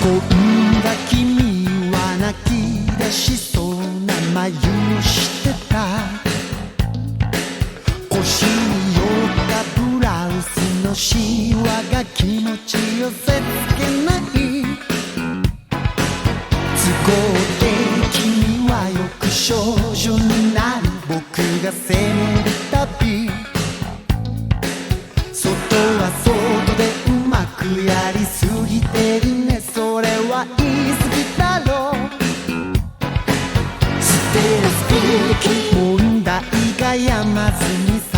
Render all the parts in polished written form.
んだ君は泣き出しそうな眉をしてた。腰に寄ったブラウスのシワが気持ち寄せつけない。都合で君はよく少女になる僕が責めるたび、外は外でうまくやりすぎてるね、それは言い過ぎだろう。ステラスピーキ問題がやまずにさ、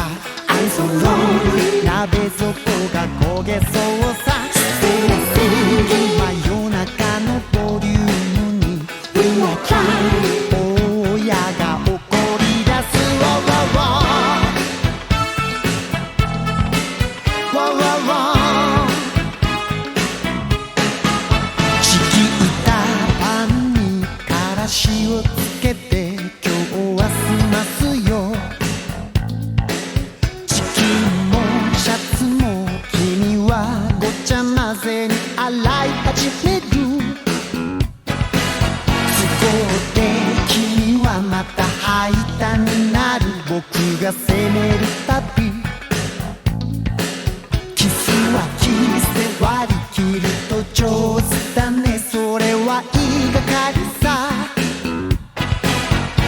I'm so lonely 鍋底が焦げそうさ。ステラスピーキ真夜中のボリュームに We are trying 親が怒り出す。ちぎったパンにからしをつけて今日は済ますよ。チキンもシャツも君はごちゃ混ぜに洗い始める。都合で君はまた吐いたになる僕が責めるたび、キスはキスで割り切ると上手だね、それは言いがかりさ。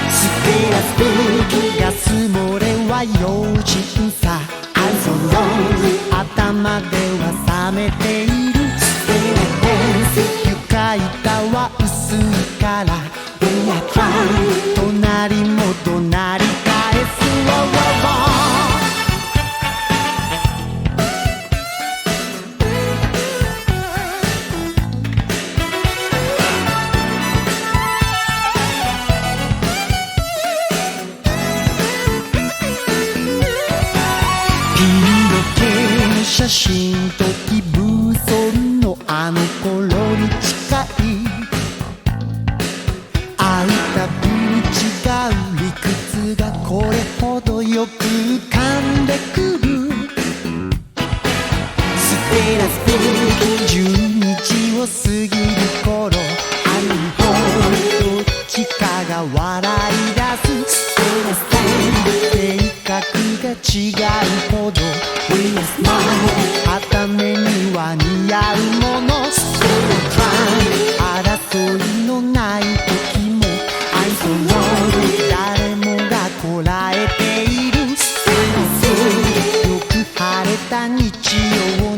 ステラスピーキガス漏れは用心さ。 I'm so lonely 頭では冷めている。ステラス床板は薄いから We are trying 隣も怒鳴り返す。ピンロケの写真とギブソンのあの頃に近い。会うたびに違う理屈がこれほどよく浮かんでくる。ステラスピーキ12時を過ぎる頃、ある方どっちかが笑い出す。ステラスピーキ性格が違うほど We are smile 片目には似合うもの。ステラス争いのない時も I'm so lonely 誰もがこらえている。ステラスよく晴れた日曜